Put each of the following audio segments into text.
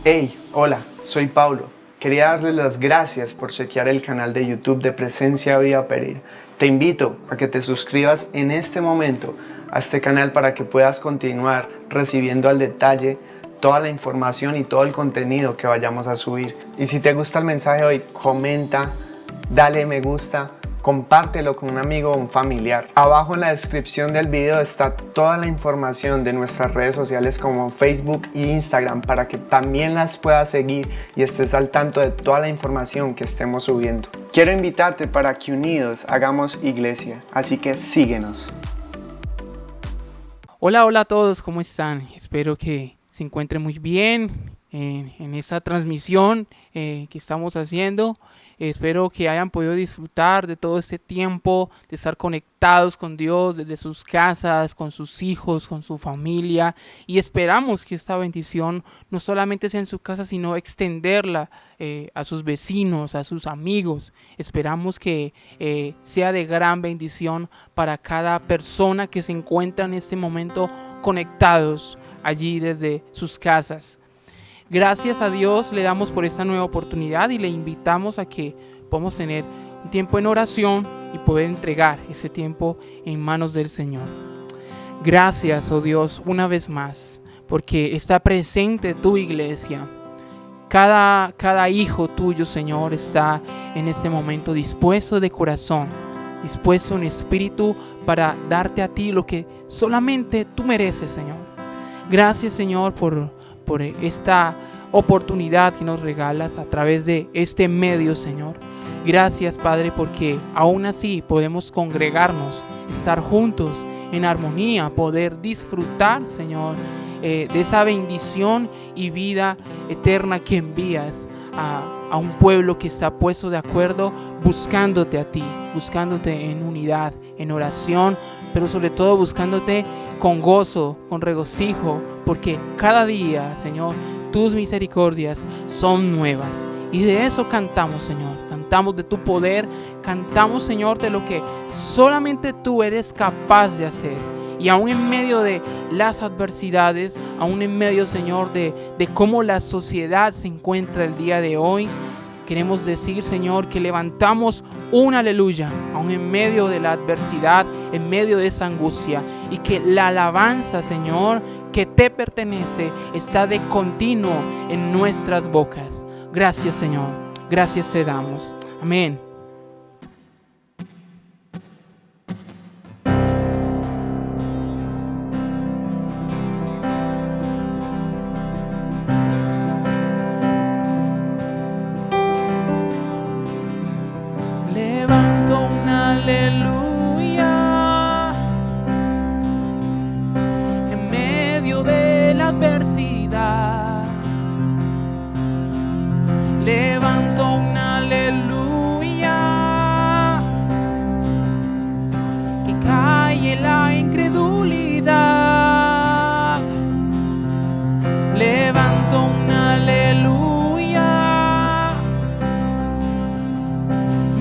Hey, hola, soy Paulo. Quería darles las gracias por chequear el canal de YouTube de Presencia Viva Pereira. Te invito a que te suscribas en este momento a este canal para que puedas continuar recibiendo al detalle toda la información y todo el contenido que vayamos a subir. Y si te gusta el mensaje hoy, comenta, dale me gusta, compártelo con un amigo o un familiar. Abajo en la descripción del video está toda la información de nuestras redes sociales como Facebook e Instagram para que también las puedas seguir y estés al tanto de toda la información que estemos subiendo. Quiero invitarte para que unidos hagamos iglesia, así que síguenos. Hola a todos, ¿cómo están? Espero que se encuentren muy bien en esta transmisión que estamos haciendo. Espero que hayan podido disfrutar de todo este tiempo, de estar conectados con Dios desde sus casas, con sus hijos, con su familia. Y esperamos que esta bendición no solamente sea en su casa, sino extenderla a sus vecinos, a sus amigos. Esperamos que sea de gran bendición para cada persona que se encuentra en este momento conectados allí desde sus casas. Gracias a Dios le damos por esta nueva oportunidad y le invitamos a que podamos tener un tiempo en oración y poder entregar ese tiempo en manos del Señor. Gracias, oh Dios, una vez más, porque está presente tu iglesia. Cada hijo tuyo, Señor, está en este momento dispuesto de corazón, dispuesto en espíritu para darte a ti lo que solamente tú mereces, Señor. Gracias, Señor, por esta oportunidad que nos regalas a través de este medio, Señor. Gracias, Padre, porque aún así podemos congregarnos, estar juntos en armonía, poder disfrutar, Señor, de esa bendición y vida eterna que envías a un pueblo que está puesto de acuerdo, buscándote a ti, buscándote en unidad, en oración, pero sobre todo buscándote con gozo, con regocijo, porque cada día, Señor, tus misericordias son nuevas. Y de eso cantamos, Señor. Cantamos de tu poder, cantamos, Señor, de lo que solamente tú eres capaz de hacer. Y aún en medio de las adversidades, aún en medio, Señor, de cómo la sociedad se encuentra el día de hoy, queremos decir, Señor, que levantamos un aleluya, aún en medio de la adversidad, en medio de esa angustia, y que la alabanza, Señor, que te pertenece, está de continuo en nuestras bocas. Gracias, Señor. Gracias te damos. Amén. Levanto un aleluya en medio de la adversidad. Levanto un aleluya que cae en la incredulidad. Levanto un aleluya,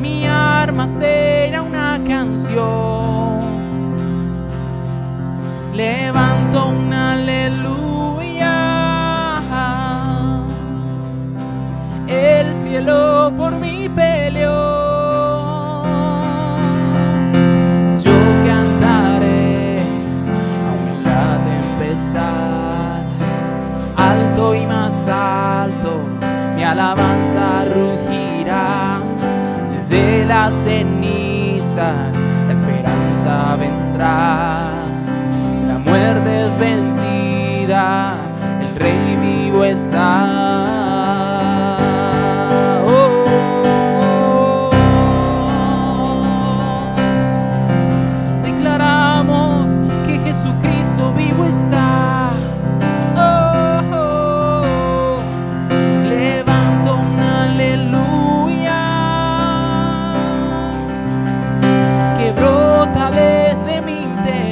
mi arma será una canción. Levanto un aleluya, el cielo por mí peleó. Yo cantaré aún en la tempestad, alto y más alto, mi alabanza rugirá. Desde las cenizas la esperanza vendrá. La muerte es vencida, el Rey vivo está. Declaramos que Jesucristo vivo está. Levanto un aleluya que brota desde mi interior.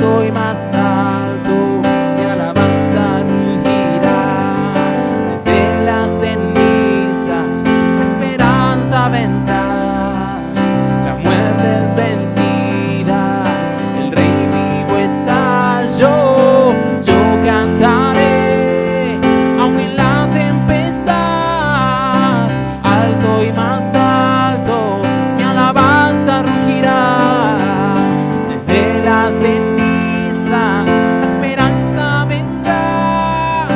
alto y más alto, mi alabanza rugirá. Desde la ceniza, la esperanza vendrá. La muerte es vencida, el Rey vivo está. Yo cantaré, aun en la tempestad. Alto y más alto, mi alabanza rugirá. Desde las cenizas, la esperanza vendrá.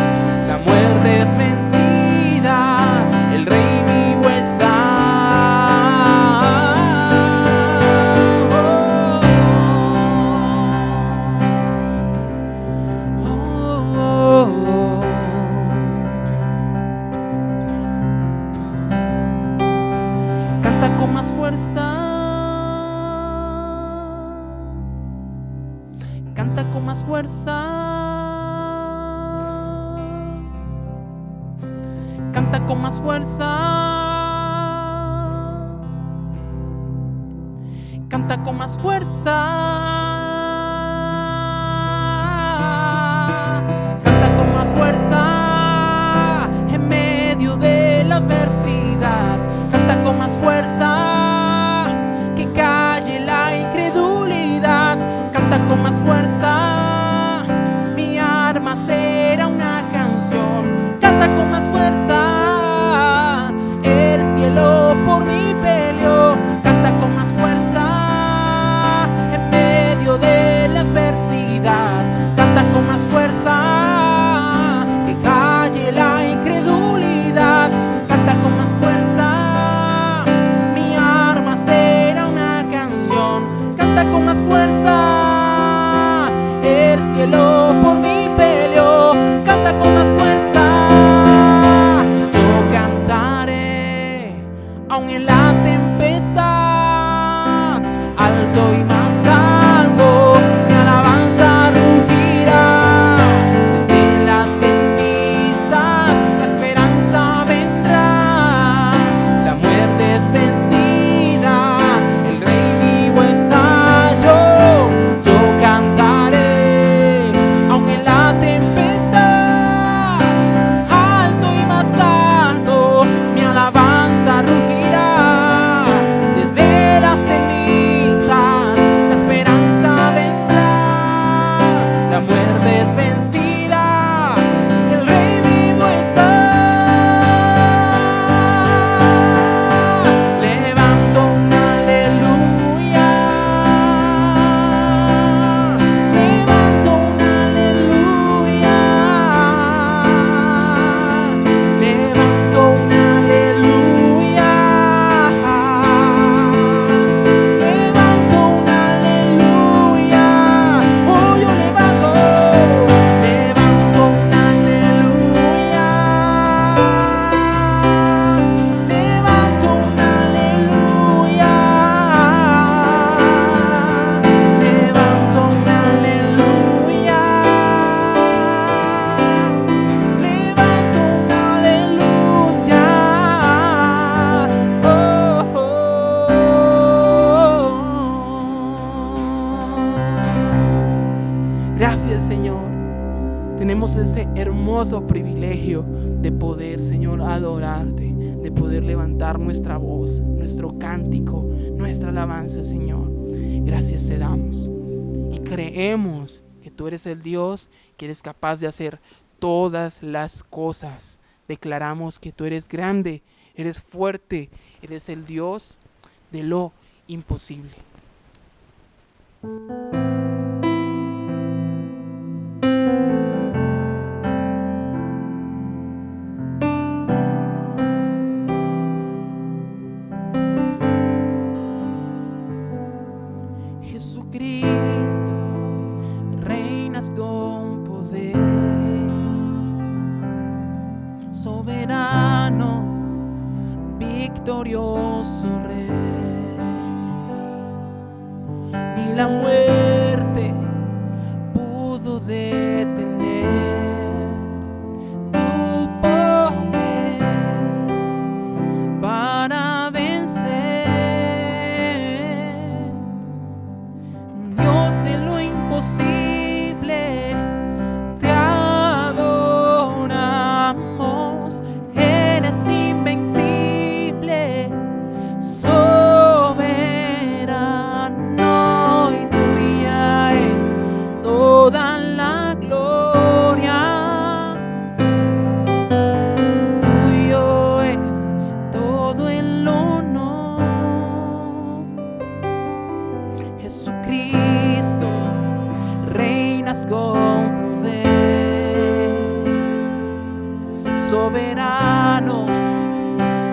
La muerte es vencida, el Rey vivo está. Canta con más fuerza, canta con más fuerza, canta con más fuerza, canta con más fuerza, canta con más fuerza en medio de la adversidad. Canta con más fuerza, que calle la incredulidad. Canta con más fuerza, mi arma será una canción. Canta con más fuerza, el cielo por mí peleó. Canta con más fuerza, en medio de la adversidad. Canta con más fuerza, que calle la incredulidad. Canta con más fuerza, canta con más fuerza, el cielo por mí peleó. Canta con más fuerza, yo cantaré, aun en la tempestad. Alto y más alto, mi alabanza rugirá. Desde las cenizas, la esperanza vendrá. La muerte es vencida, el Rey vivo está. Yo cantaré, aun en la tempestad. Alto y más alto, mi alabanza rugirá. Desde las cenizas, la esperanza vendrá. La muerte es vencida, el Rey vivo está. Levanto un aleluya. Levanto un aleluya. Levanto un aleluya. Levanto un aleluya. Oh, yo levanto un aleluya. Levanto un aleluya. Levanto un aleluya. Levanto un aleluya. Oh, oh, oh. Gracias, Señor. Tenemos ese hermoso privilegio de poder, Señor, adorarte, de poder levantar nuestra voz, nuestro cántico, nuestra alabanza, Señor. Gracias te damos y creemos que tú eres el Dios que eres capaz de hacer todas las cosas. Declaramos que tú eres grande, eres fuerte, eres el Dios de lo imposible. Jesucristo, reinas con poder, soberano, victorioso Rey. Ni la muerte pudo detener tu poder para vencer. Dios de lo imposible. reinas con poder, soberano,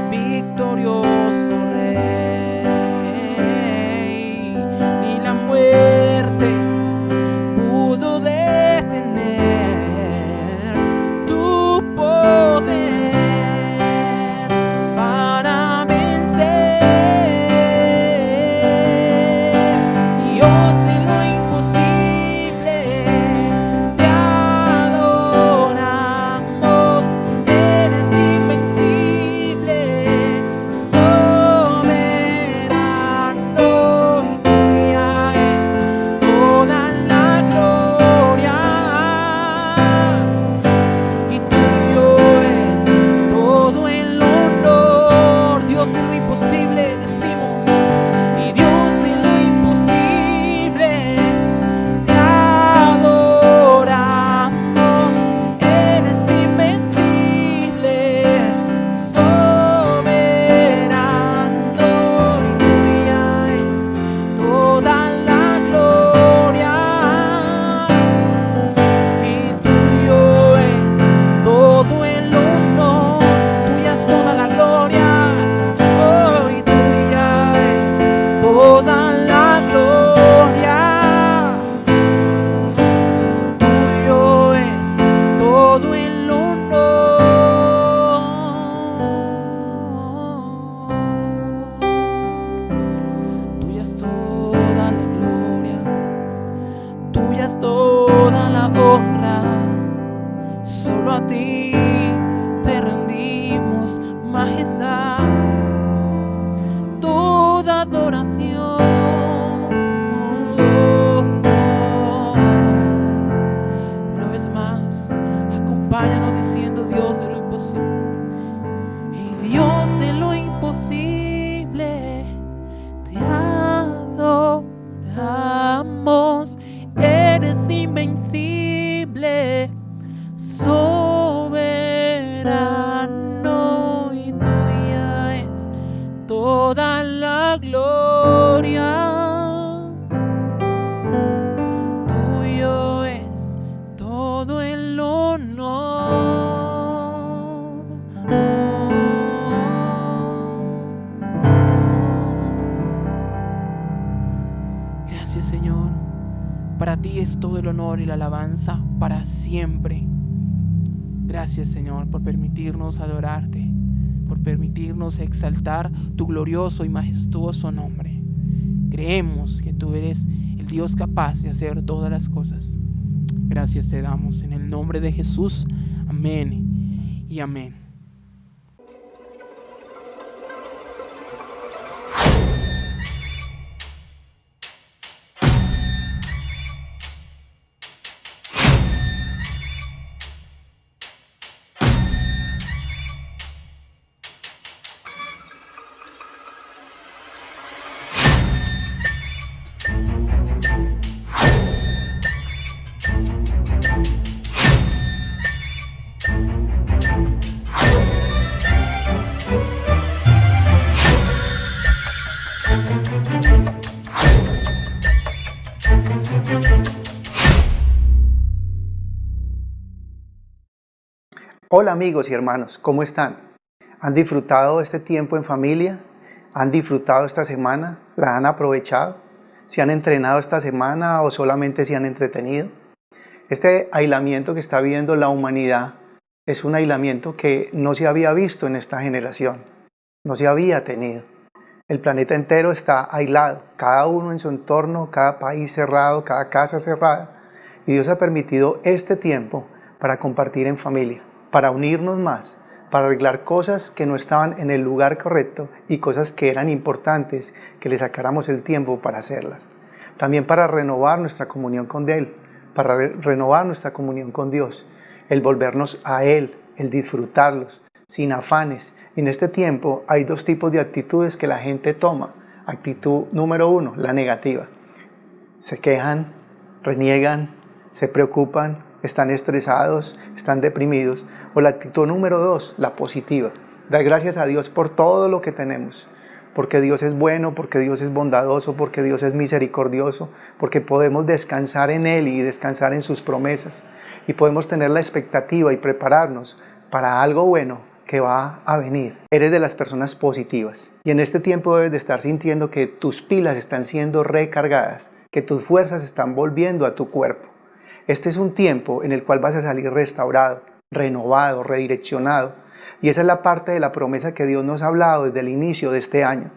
victorioso Rey. Ni la muerte pudo detener tu poder para vencer. Dios, en lo imposible te adoramos. Eres invencible, soberano, y tuya es toda la gloria, y tuyo es todo el honor. Dios, en lo imposible decimos, y Dios, en lo imposible te adoramos. Eres invencible, soberano, y tuya es toda la gloria, y tuyo es todo el honor. Tuya es toda la gloria, oh, y tuya es toda la gloria, tuyo es todo el honor. Tuya es toda la gloria, tuya es toda la honra. Solo a ti te rendimos, majestad, toda adoración. Una vez más, acompáñanos diciendo: Dios de lo imposible, y Dios de lo imposible te adoramos. Eres invencible, soberano, y tuya es toda la gloria, tuyo es todo el honor. Gracias, Señor. Para ti es todo el honor y la alabanza para siempre. Gracias, Señor, por permitirnos adorarte, por permitirnos exaltar tu glorioso y majestuoso nombre. Creemos que tú eres el Dios capaz de hacer todas las cosas. Gracias te damos en el nombre de Jesús. Amén y amén. Hola amigos y hermanos, ¿cómo están? ¿Han disfrutado este tiempo en familia? ¿Han disfrutado esta semana? ¿La han aprovechado? ¿Se han entrenado esta semana o solamente se han entretenido? Este aislamiento que está viviendo la humanidad es un aislamiento que no se había visto en esta generación, no se había tenido. El planeta entero está aislado, cada uno en su entorno, cada país cerrado, cada casa cerrada. Y Dios ha permitido este tiempo para compartir en familia, para unirnos más, para arreglar cosas que no estaban en el lugar correcto y cosas que eran importantes que le sacáramos el tiempo para hacerlas. También para renovar nuestra comunión con Él, para renovar nuestra comunión con Dios, el volvernos a Él, el disfrutarlos, sin afanes. En este tiempo hay dos tipos de actitudes que la gente toma. Actitud número 1, la negativa. Se quejan, reniegan, se preocupan, están estresados, están deprimidos. O la actitud número 2, la positiva. Dar gracias a Dios por todo lo que tenemos, porque Dios es bueno, porque Dios es bondadoso, porque Dios es misericordioso, porque podemos descansar en Él y descansar en sus promesas. Y podemos tener la expectativa y prepararnos para algo bueno que va a venir. Eres de las personas positivas. Y en este tiempo debes de estar sintiendo que tus pilas están siendo recargadas, que tus fuerzas están volviendo a tu cuerpo. Este es un tiempo en el cual vas a salir restaurado, renovado, redireccionado. Y esa es la parte de la promesa que Dios nos ha hablado desde el inicio de este año.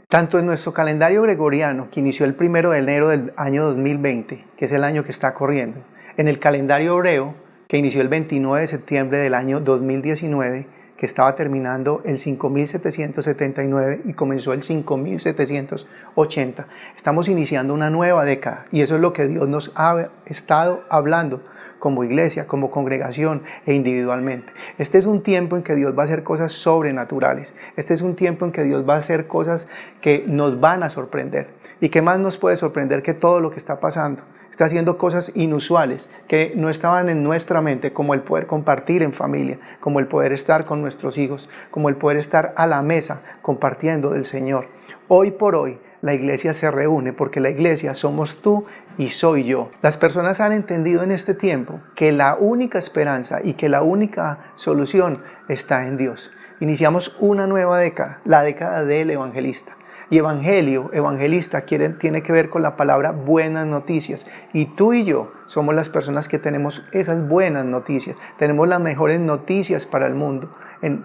Tanto en nuestro calendario gregoriano, que inició el 1 de enero del año 2020, que es el año que está corriendo, en el calendario hebreo, que inició el 29 de septiembre del año 2019, que estaba terminando el 5779 y comenzó el 5780. Estamos iniciando una nueva década y eso es lo que Dios nos ha estado hablando como iglesia, como congregación e individualmente. Este es un tiempo en que Dios va a hacer cosas sobrenaturales. Este es un tiempo en que Dios va a hacer cosas que nos van a sorprender. ¿Y qué más nos puede sorprender que todo lo que está pasando? Está haciendo cosas inusuales que no estaban en nuestra mente, como el poder compartir en familia, como el poder estar con nuestros hijos, como el poder estar a la mesa compartiendo del Señor. Hoy por hoy la iglesia se reúne porque la iglesia somos tú y soy yo. Las personas han entendido en este tiempo que la única esperanza y que la única solución está en Dios. Iniciamos una nueva década, la década del evangelista. Y evangelio, evangelista, tiene que ver con la palabra buenas noticias. Y tú y yo somos las personas que tenemos esas buenas noticias. Tenemos las mejores noticias para el mundo.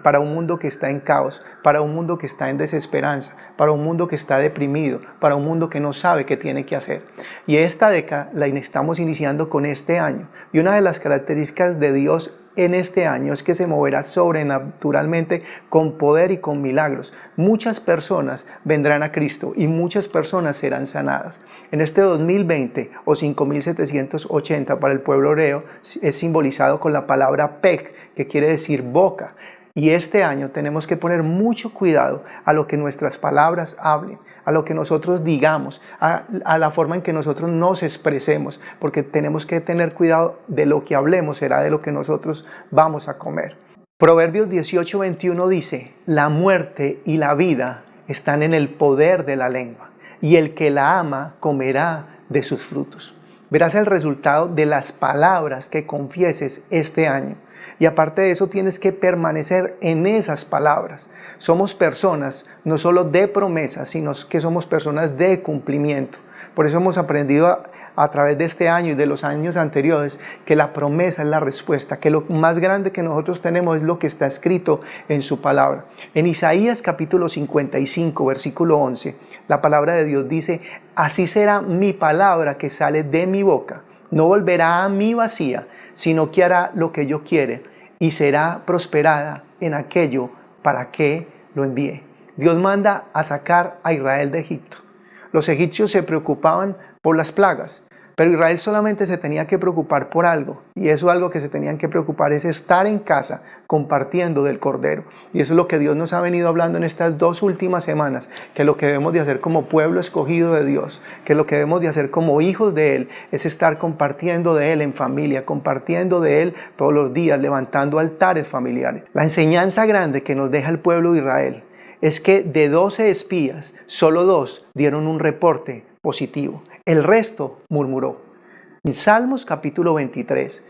Para un mundo que está en caos, para un mundo que está en desesperanza, para un mundo que está deprimido, para un mundo que no sabe qué tiene que hacer. Y esta década la estamos iniciando con este año. Y una de las características de Dios en este año es que se moverá sobrenaturalmente con poder y con milagros. Muchas personas vendrán a Cristo y muchas personas serán sanadas. En este 2020 o 5780 para el pueblo hebreo es simbolizado con la palabra pek, que quiere decir boca. Y este año tenemos que poner mucho cuidado a lo que nuestras palabras hablen, a lo que nosotros digamos, a la forma en que nosotros nos expresemos, porque tenemos que tener cuidado de lo que hablemos, será de lo que nosotros vamos a comer. Proverbios 18:21 dice, la muerte y la vida están en el poder de la lengua, y el que la ama comerá de sus frutos. Verás el resultado de las palabras que confieses este año. Y aparte de eso tienes que permanecer en esas palabras. Somos personas no solo de promesas, sino que somos personas de cumplimiento. Por eso hemos aprendido a través de este año y de los años anteriores que la promesa es la respuesta, que lo más grande que nosotros tenemos es lo que está escrito en su palabra. En Isaías capítulo 55 versículo 11, la palabra de Dios dice, así será mi palabra que sale de mi boca. No volverá a mí vacía, sino que hará lo que yo quiere y será prosperada en aquello para que lo envíe. Dios manda a sacar a Israel de Egipto. Los egipcios se preocupaban por las plagas, pero Israel solamente se tenía que preocupar por algo, y eso algo que se tenían que preocupar es estar en casa compartiendo del Cordero. Y eso es lo que Dios nos ha venido hablando en estas 2 últimas semanas, que lo que debemos de hacer como pueblo escogido de Dios, que lo que debemos de hacer como hijos de Él, es estar compartiendo de Él en familia, compartiendo de Él todos los días, levantando altares familiares. La enseñanza grande que nos deja el pueblo de Israel es que de 12 espías, solo 2 dieron un reporte positivo. El resto murmuró. En Salmos capítulo 23,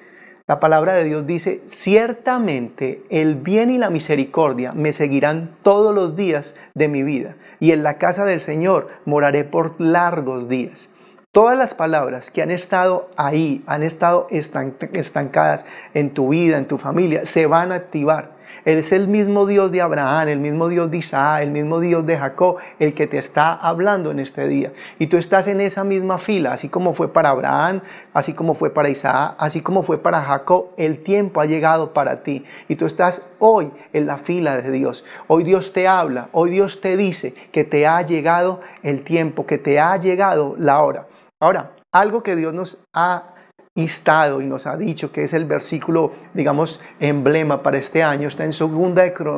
la palabra de Dios dice, ciertamente el bien y la misericordia me seguirán todos los días de mi vida, y en la casa del Señor moraré por largos días. Todas las palabras que han estado ahí, han estado estancadas en tu vida, en tu familia, se van a activar. Él es el mismo Dios de Abraham, el mismo Dios de Isaac, el mismo Dios de Jacob, el que te está hablando en este día. Y tú estás en esa misma fila, así como fue para Abraham, así como fue para Isaac, así como fue para Jacob. El tiempo ha llegado para ti y tú estás hoy en la fila de Dios. Hoy Dios te habla, hoy Dios te dice que te ha llegado el tiempo, que te ha llegado la hora. Ahora, algo que Dios nos ha instado y nos ha dicho, que es el versículo, digamos, emblema para este año, está en 2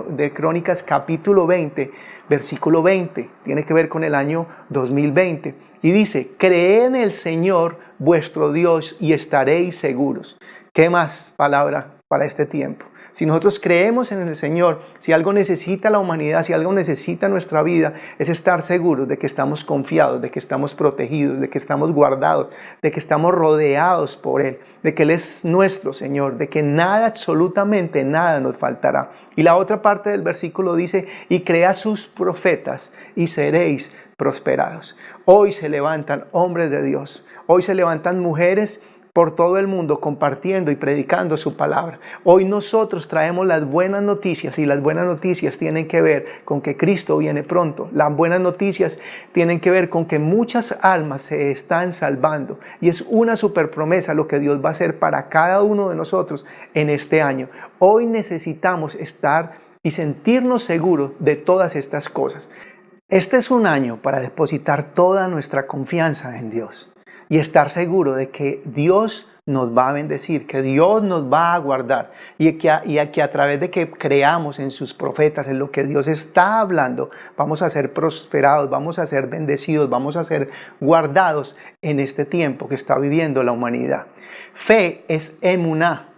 de Crónicas capítulo 20, versículo 20, tiene que ver con el año 2020, y dice, creed en el Señor vuestro Dios y estaréis seguros. ¿Qué más palabra para este tiempo? Si nosotros creemos en el Señor, si algo necesita la humanidad, si algo necesita nuestra vida, es estar seguros de que estamos confiados, de que estamos protegidos, de que estamos guardados, de que estamos rodeados por Él, de que Él es nuestro Señor, de que nada, absolutamente nada nos faltará. Y la otra parte del versículo dice, y cread sus profetas y seréis prosperados. Hoy se levantan hombres de Dios, hoy se levantan mujeres por todo el mundo compartiendo y predicando su palabra. Hoy nosotros traemos las buenas noticias y las buenas noticias tienen que ver con que Cristo viene pronto. Las buenas noticias tienen que ver con que muchas almas se están salvando y es una super promesa lo que Dios va a hacer para cada uno de nosotros en este año. Hoy necesitamos estar y sentirnos seguros de todas estas cosas. Este es un año para depositar toda nuestra confianza en Dios y estar seguro de que Dios nos va a bendecir, que Dios nos va a guardar y que a través de que creamos en sus profetas, en lo que Dios está hablando, vamos a ser prosperados, vamos a ser bendecidos, vamos a ser guardados en este tiempo que está viviendo la humanidad. Fe es emuná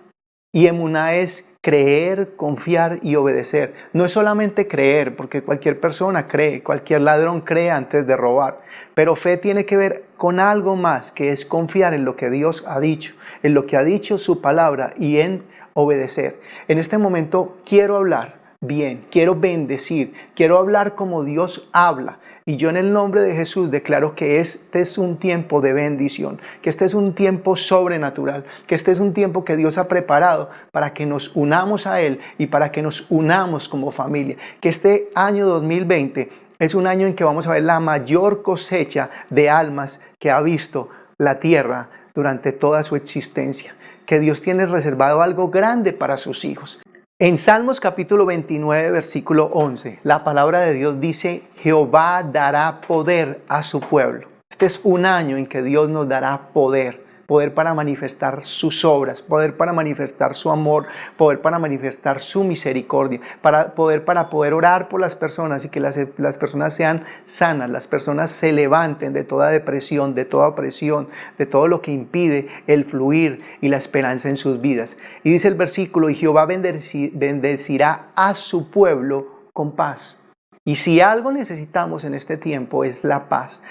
y emuná es creer, confiar y obedecer. No es solamente creer, porque cualquier persona cree, cualquier ladrón cree antes de robar. Pero fe tiene que ver con algo más, que es confiar en lo que Dios ha dicho, en lo que ha dicho su palabra y en obedecer. En este momento quiero hablar bien, quiero bendecir, quiero hablar como Dios habla. Y yo en el nombre de Jesús declaro que este es un tiempo de bendición, que este es un tiempo sobrenatural, que este es un tiempo que Dios ha preparado para que nos unamos a Él y para que nos unamos como familia. Que este año 2020 es un año en que vamos a ver la mayor cosecha de almas que ha visto la tierra durante toda su existencia. Que Dios tiene reservado algo grande para sus hijos. En Salmos capítulo 29, versículo 11, la palabra de Dios dice, Jehová dará poder a su pueblo. Este es un año en que Dios nos dará poder para manifestar sus obras, poder para manifestar su amor, poder para manifestar su misericordia, para poder orar por las personas y que las personas sean sanas, las personas se levanten de toda depresión, de toda opresión, de todo lo que impide el fluir y la esperanza en sus vidas. Y dice el versículo, y Jehová bendecirá a su pueblo con paz. Y si algo necesitamos en este tiempo es la paz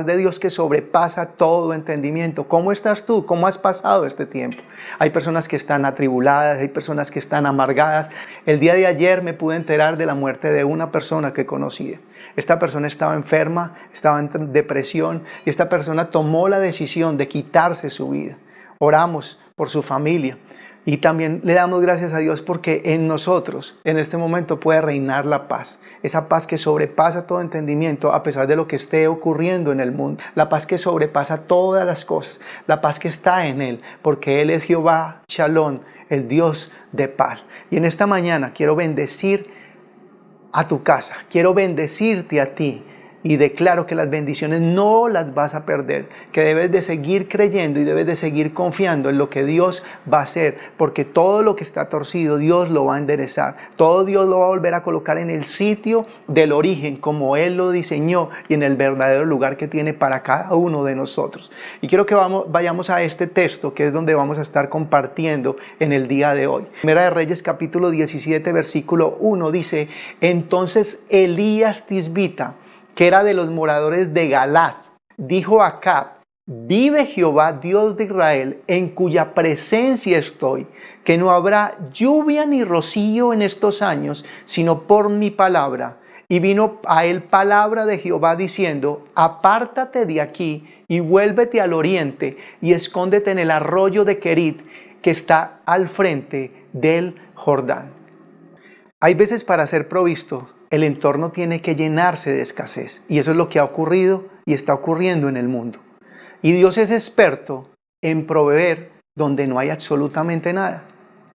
de Dios que sobrepasa todo entendimiento. ¿Cómo estás tú? ¿Cómo has pasado este tiempo? Hay personas que están atribuladas, hay personas que están amargadas. El día de ayer me pude enterar de la muerte de una persona que conocía. Esta persona estaba enferma, estaba en depresión y esta persona tomó la decisión de quitarse su vida. Oramos por su familia. Y también le damos gracias a Dios porque en nosotros, en este momento, puede reinar la paz. Esa paz que sobrepasa todo entendimiento a pesar de lo que esté ocurriendo en el mundo. La paz que sobrepasa todas las cosas. La paz que está en Él, porque Él es Jehová Shalom, el Dios de paz. Y en esta mañana quiero bendecir a tu casa. Quiero bendecirte a ti. Y declaro que las bendiciones no las vas a perder, que debes de seguir creyendo y debes de seguir confiando en lo que Dios va a hacer, porque todo lo que está torcido Dios lo va a enderezar, todo Dios lo va a volver a colocar en el sitio del origen como Él lo diseñó y en el verdadero lugar que tiene para cada uno de nosotros. Y quiero que vayamos a este texto que es donde vamos a estar compartiendo en el día de hoy. Primera de Reyes capítulo 17 versículo 1 dice, entonces Elías Tisbita, que era de los moradores de Galat, dijo a Acab, vive Jehová Dios de Israel, en cuya presencia estoy, que no habrá lluvia ni rocío en estos años, sino por mi palabra. Y vino a él palabra de Jehová diciendo, apártate de aquí y vuélvete al oriente y escóndete en el arroyo de Querit, que está al frente del Jordán. Hay veces para ser provisto, el entorno tiene que llenarse de escasez. Y eso es lo que ha ocurrido y está ocurriendo en el mundo. Y Dios es experto en proveer donde no hay absolutamente nada.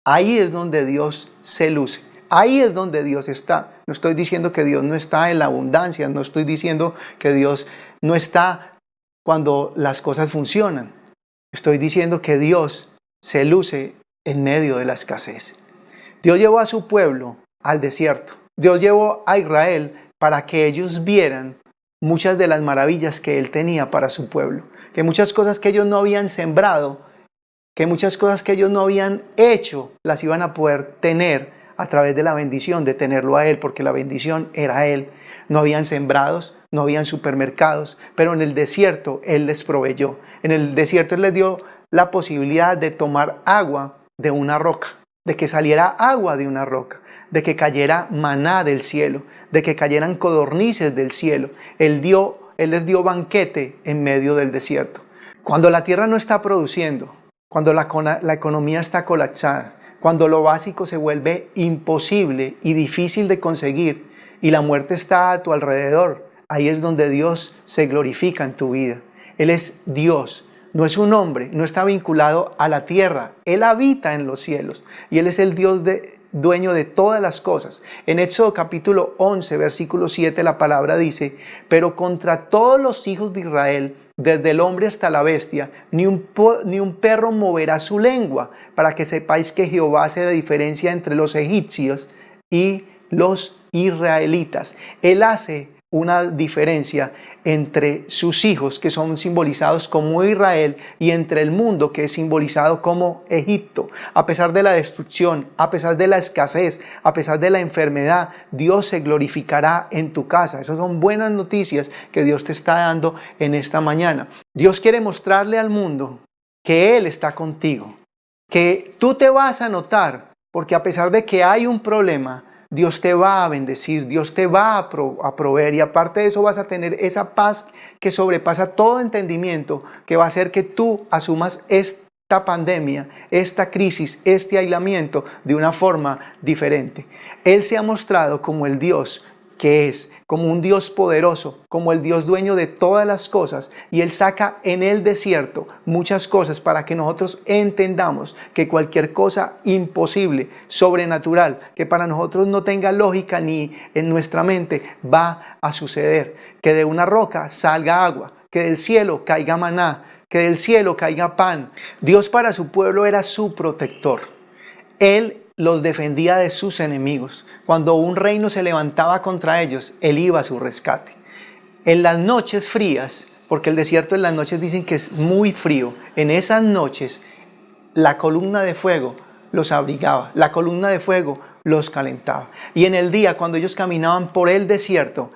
Ahí es donde Dios se luce. Ahí es donde Dios está. No estoy diciendo que Dios no está en la abundancia. No estoy diciendo que Dios no está cuando las cosas funcionan. Estoy diciendo que Dios se luce en medio de la escasez. Dios llevó a su pueblo al desierto. Dios llevó a Israel para que ellos vieran muchas de las maravillas que Él tenía para su pueblo. Que muchas cosas que ellos no habían sembrado, que muchas cosas que ellos no habían hecho las iban a poder tener a través de la bendición, de tenerlo a Él, porque la bendición era Él. No habían sembrados, no habían supermercados, pero en el desierto Él les proveyó. En el desierto Él les dio la posibilidad de tomar agua de una roca, de que saliera agua de una roca, de que cayera maná del cielo, de que cayeran codornices del cielo. Él les dio banquete en medio del desierto. Cuando la tierra no está produciendo, cuando la economía está colapsada, cuando lo básico se vuelve imposible y difícil de conseguir y la muerte está a tu alrededor, ahí es donde Dios se glorifica en tu vida. Él es Dios, no es un hombre, no está vinculado a la tierra. Él habita en los cielos y Él es el Dios dueño de todas las cosas. En Éxodo capítulo 11, versículo 7, la palabra dice: pero contra todos los hijos de Israel, desde el hombre hasta la bestia, ni un perro moverá su lengua, para que sepáis que Jehová hace la diferencia entre los egipcios y los israelitas. Él hace una diferencia entre sus hijos, que son simbolizados como Israel, y entre el mundo, que es simbolizado como Egipto. A pesar de la destrucción, a pesar de la escasez, a pesar de la enfermedad, Dios se glorificará en tu casa. Esas son buenas noticias que Dios te está dando en esta mañana. Dios quiere mostrarle al mundo que Él está contigo, que tú te vas a notar, porque a pesar de que hay un problema, Dios te va a bendecir, Dios te va a proveer, y aparte de eso vas a tener esa paz que sobrepasa todo entendimiento, que va a hacer que tú asumas esta pandemia, esta crisis, este aislamiento de una forma diferente. Él se ha mostrado como el Dios que es, como un Dios poderoso, como el Dios dueño de todas las cosas, y Él saca en el desierto muchas cosas para que nosotros entendamos que cualquier cosa imposible, sobrenatural, que para nosotros no tenga lógica ni en nuestra mente, va a suceder. Que de una roca salga agua, que del cielo caiga maná, que del cielo caiga pan. Dios para su pueblo era su protector. Él los defendía de sus enemigos. Cuando un reino se levantaba contra ellos, Él iba a su rescate. En las noches frías, porque el desierto en las noches dicen que es muy frío, en esas noches la columna de fuego los abrigaba, la columna de fuego los calentaba. Y en el día, cuando ellos caminaban por el desierto,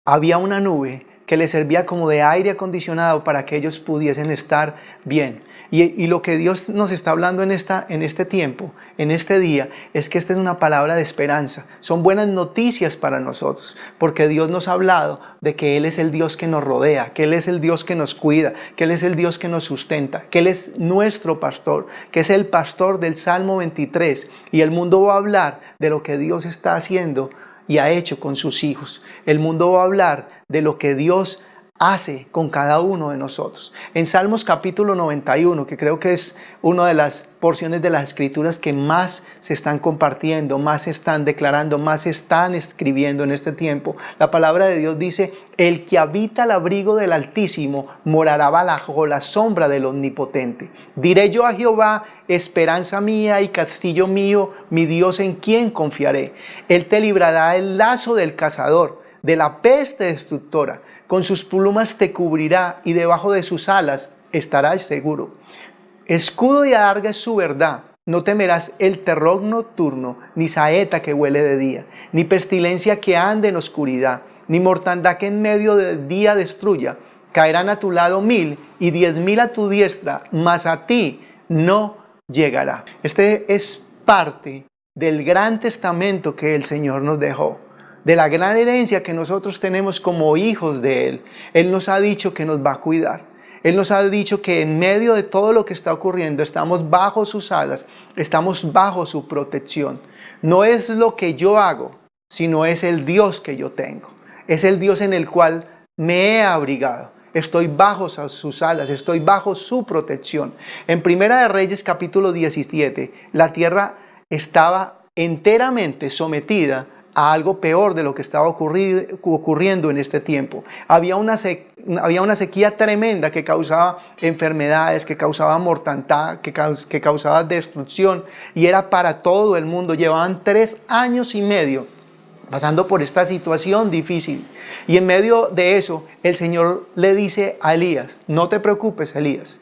había una nube que les servía como de aire acondicionado para que ellos pudiesen estar bien. Y lo que Dios nos está hablando en este tiempo, en este día, es que esta es una palabra de esperanza. Son buenas noticias para nosotros, porque Dios nos ha hablado de que Él es el Dios que nos rodea, que Él es el Dios que nos cuida, que Él es el Dios que nos sustenta, que Él es nuestro pastor, que es el pastor del Salmo 23. Y el mundo va a hablar de lo que Dios está haciendo y ha hecho con sus hijos. El mundo va a hablar de lo que Dios hace con cada uno de nosotros. En Salmos capítulo 91, que creo que es una de las porciones de las escrituras que más se están compartiendo, más se están declarando, más se están escribiendo en este tiempo, la palabra de Dios dice: el que habita al abrigo del Altísimo morará bajo la sombra del Omnipotente. Diré yo a Jehová: esperanza mía y castillo mío, mi Dios en quien confiaré. Él te librará del lazo del cazador, de la peste destructora. Con sus plumas te cubrirá y debajo de sus alas estarás seguro. Escudo y adarga es su verdad. No temerás el terror nocturno, ni saeta que huele de día, ni pestilencia que ande en oscuridad, ni mortandad que en medio del día destruya. Caerán a tu lado 1000 y 10.000 a tu diestra, mas a ti no llegará. Este es parte del gran testamento que el Señor nos dejó, de la gran herencia que nosotros tenemos como hijos de Él. Él nos ha dicho que nos va a cuidar. Él nos ha dicho que en medio de todo lo que está ocurriendo, estamos bajo sus alas, estamos bajo su protección. No es lo que yo hago, sino es el Dios que yo tengo. Es el Dios en el cual me he abrigado. Estoy bajo sus alas, estoy bajo su protección. En Primera de Reyes capítulo 17, la tierra estaba enteramente sometida a algo peor de lo que estaba ocurriendo en este tiempo. Había una sequía tremenda que causaba enfermedades, que causaba mortandad, que causaba destrucción, y era para todo el mundo. Llevaban 3 años y medio pasando por esta situación difícil. Y en medio de eso, el Señor le dice a Elías: no te preocupes, Elías,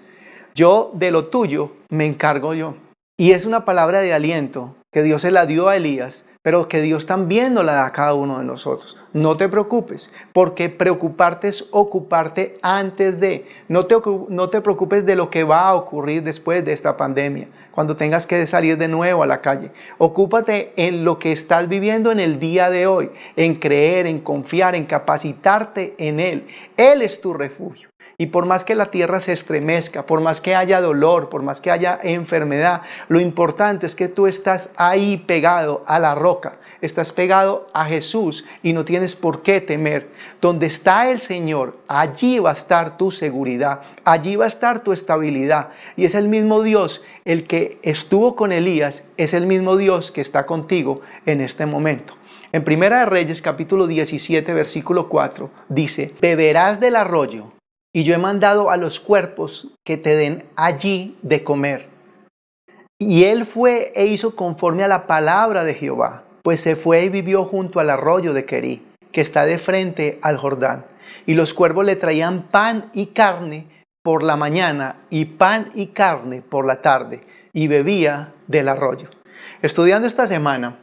yo de lo tuyo me encargo yo. Y es una palabra de aliento que Dios se la dio a Elías, pero que Dios también nos la da a cada uno de nosotros. No te preocupes, porque preocuparte es ocuparte antes de. No te preocupes de lo que va a ocurrir después de esta pandemia, cuando tengas que salir de nuevo a la calle. Ocúpate en lo que estás viviendo en el día de hoy, en creer, en confiar, en capacitarte en Él. Él es tu refugio. Y por más que la tierra se estremezca, por más que haya dolor, por más que haya enfermedad, lo importante es que tú estás ahí pegado a la roca, estás pegado a Jesús y no tienes por qué temer. Donde está el Señor, allí va a estar tu seguridad, allí va a estar tu estabilidad. Y es el mismo Dios, el que estuvo con Elías, es el mismo Dios que está contigo en este momento. En Primera de Reyes, capítulo 17, versículo 4, dice: beberás del arroyo, y yo he mandado a los cuervos que te den allí de comer. Y él fue e hizo conforme a la palabra de Jehová, pues se fue y vivió junto al arroyo de Querí, que está de frente al Jordán. Y los cuervos le traían pan y carne por la mañana, y pan y carne por la tarde, y bebía del arroyo. Estudiando esta semana,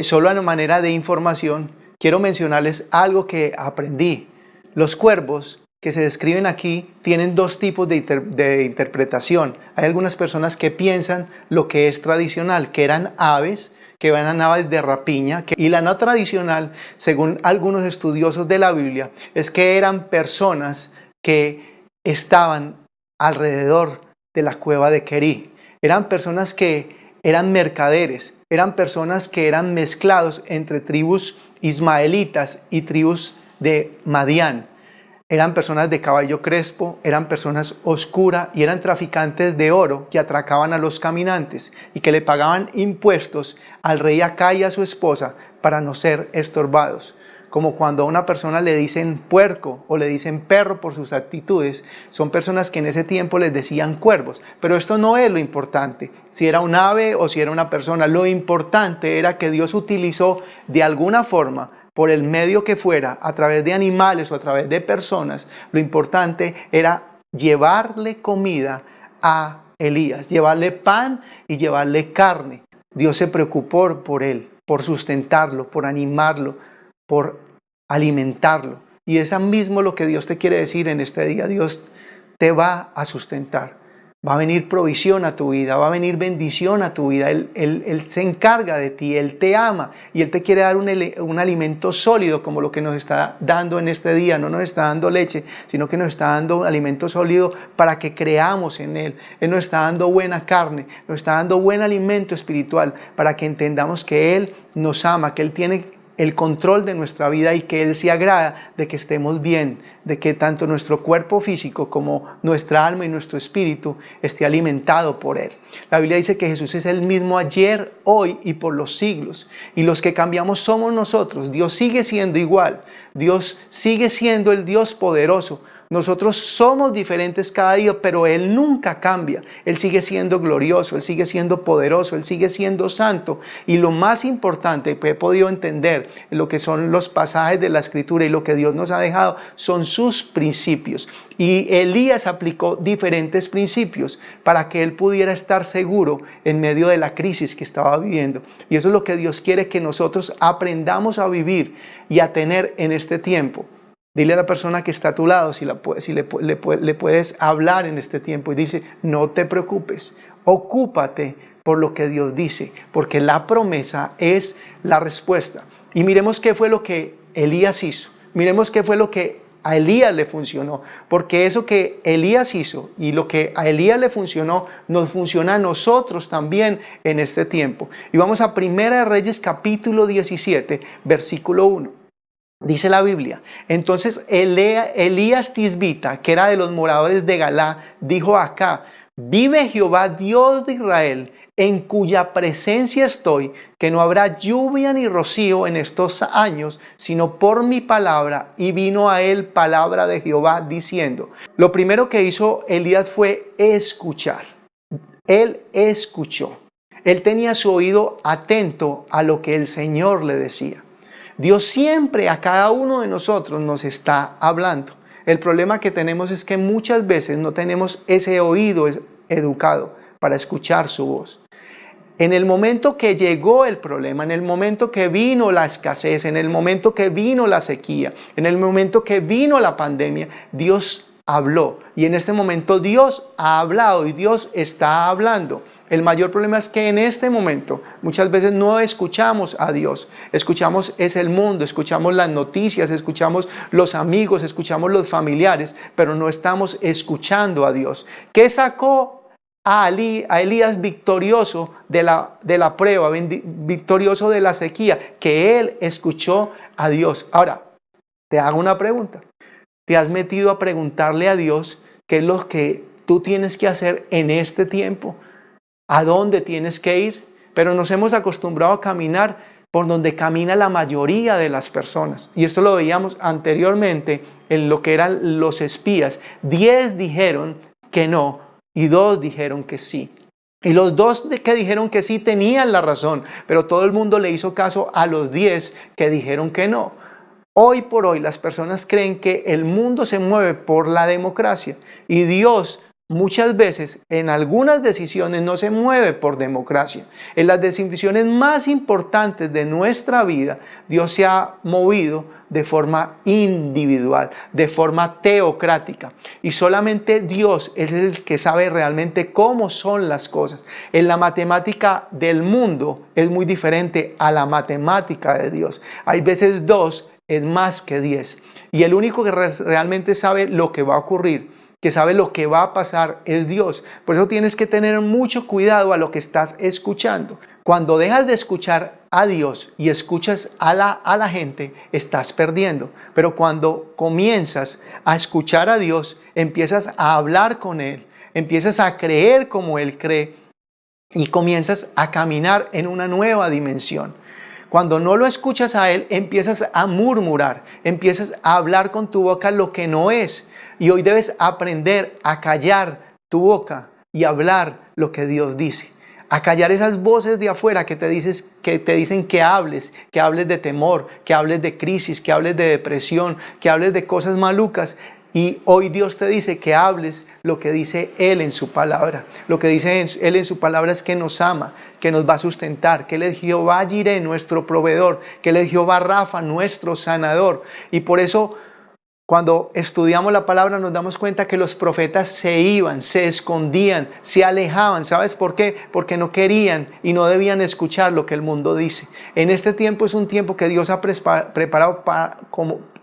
solo a manera de información, quiero mencionarles algo que aprendí. Los cuervos que se describen aquí tienen dos tipos de interpretación. Hay algunas personas que piensan lo que es tradicional, que eran aves, que eran aves de rapiña, y la no tradicional, según algunos estudiosos de la Biblia, es que eran personas que estaban alrededor de la cueva de Querí. Eran personas que eran mercaderes, eran personas que eran mezclados entre tribus ismaelitas y tribus de Madián. Eran personas de cabello crespo, eran personas oscuras y eran traficantes de oro que atracaban a los caminantes y que le pagaban impuestos al rey Acá y a su esposa para no ser estorbados. Como cuando a una persona le dicen puerco o le dicen perro por sus actitudes, son personas que en ese tiempo les decían cuervos. Pero esto no es lo importante, si era un ave o si era una persona. Lo importante era que Dios utilizó de alguna forma, por el medio que fuera, a través de animales o a través de personas, lo importante era llevarle comida a Elías, llevarle pan y llevarle carne. Dios se preocupó por él, por sustentarlo, por animarlo, por alimentarlo. Y es mismo lo que Dios te quiere decir en este día. Dios te va a sustentar. Va a venir provisión a tu vida, va a venir bendición a tu vida. Él se encarga de ti, Él te ama y Él te quiere dar un alimento sólido como lo que nos está dando en este día. No nos está dando leche, sino que nos está dando un alimento sólido para que creamos en Él. Él nos está dando buena carne, nos está dando buen alimento espiritual para que entendamos que Él nos ama, que Él tiene el control de nuestra vida y que Él se agrada de que estemos bien, de que tanto nuestro cuerpo físico como nuestra alma y nuestro espíritu esté alimentado por Él. La Biblia dice que Jesús es el mismo ayer, hoy y por los siglos. Y los que cambiamos somos nosotros. Dios sigue siendo igual. Dios sigue siendo el Dios poderoso. Nosotros somos diferentes cada día, pero Él nunca cambia. Él sigue siendo glorioso, Él sigue siendo poderoso, Él sigue siendo santo. Y lo más importante que he podido entender en lo que son los pasajes de la Escritura y lo que Dios nos ha dejado son sus principios. Y Elías aplicó diferentes principios para que él pudiera estar seguro en medio de la crisis que estaba viviendo. Y eso es lo que Dios quiere que nosotros aprendamos a vivir y a tener en este tiempo. Dile a la persona que está a tu lado si le puedes hablar en este tiempo y dice: no te preocupes, ocúpate por lo que Dios dice, porque la promesa es la respuesta. Y miremos qué fue lo que Elías hizo, miremos qué fue lo que a Elías le funcionó, porque eso que Elías hizo y lo que a Elías le funcionó, nos funciona a nosotros también en este tiempo. Y vamos a Primera de Reyes capítulo 17, versículo 1. Dice la Biblia: entonces Elías Tisbita, que era de los moradores de Galá, dijo a Acá: vive Jehová Dios de Israel, en cuya presencia estoy, que no habrá lluvia ni rocío en estos años, sino por mi palabra. Y vino a él palabra de Jehová diciendo. Lo primero que hizo Elías fue escuchar. Él escuchó. Él tenía su oído atento a lo que el Señor le decía. Dios siempre a cada uno de nosotros nos está hablando. El problema que tenemos es que muchas veces no tenemos ese oído educado para escuchar su voz. En el momento que llegó el problema, en el momento que vino la escasez, en el momento que vino la sequía, en el momento que vino la pandemia, Dios habló. Y en este momento Dios ha hablado y Dios está hablando. El mayor problema es que en este momento muchas veces no escuchamos a Dios. Escuchamos es el mundo, escuchamos las noticias, escuchamos los amigos, escuchamos los familiares, pero no estamos escuchando a Dios. ¿Qué sacó a Elías victorioso de la prueba, victorioso de la sequía? Que él escuchó a Dios. Ahora, te hago una pregunta. ¿Te has metido a preguntarle a Dios qué es lo que tú tienes que hacer en este tiempo? ¿A dónde tienes que ir? Pero nos hemos acostumbrado a caminar por donde camina la mayoría de las personas. Y esto lo veíamos anteriormente en lo que eran los espías. 10 dijeron que no y 2 dijeron que sí. Y los 2 que dijeron que sí tenían la razón, pero todo el mundo le hizo caso a los 10 que dijeron que no. Hoy por hoy las personas creen que el mundo se mueve por la democracia y Dios muchas veces en algunas decisiones no se mueve por democracia. En las decisiones más importantes de nuestra vida, Dios se ha movido de forma individual, de forma teocrática. Y solamente Dios es el que sabe realmente cómo son las cosas. En la matemática del mundo es muy diferente a la matemática de Dios. Hay veces 2 es más que 10. Y el único que realmente sabe lo que va a ocurrir, que sabe lo que va a pasar, es Dios. Por eso tienes que tener mucho cuidado a lo que estás escuchando. Cuando dejas de escuchar a Dios y escuchas a la gente, estás perdiendo. Pero cuando comienzas a escuchar a Dios, empiezas a hablar con Él, empiezas a creer como Él cree y comienzas a caminar en una nueva dimensión. Cuando no lo escuchas a Él, empiezas a murmurar, empiezas a hablar con tu boca lo que no es. Y hoy debes aprender a callar tu boca y hablar lo que Dios dice. A callar esas voces de afuera que te dicen que hables de temor, que hables de crisis, que hables de depresión, que hables de cosas malucas. Y hoy Dios te dice que hables lo que dice Él en su palabra. Lo que dice Él en su palabra es que nos ama, que nos va a sustentar, que Él es Jehová Jireh, nuestro proveedor, que Él es Jehová Rafa, nuestro sanador. Y por eso, cuando estudiamos la palabra nos damos cuenta que los profetas se iban, se escondían, se alejaban. ¿Sabes por qué? Porque no querían y no debían escuchar lo que el mundo dice. En este tiempo es un tiempo que Dios ha preparado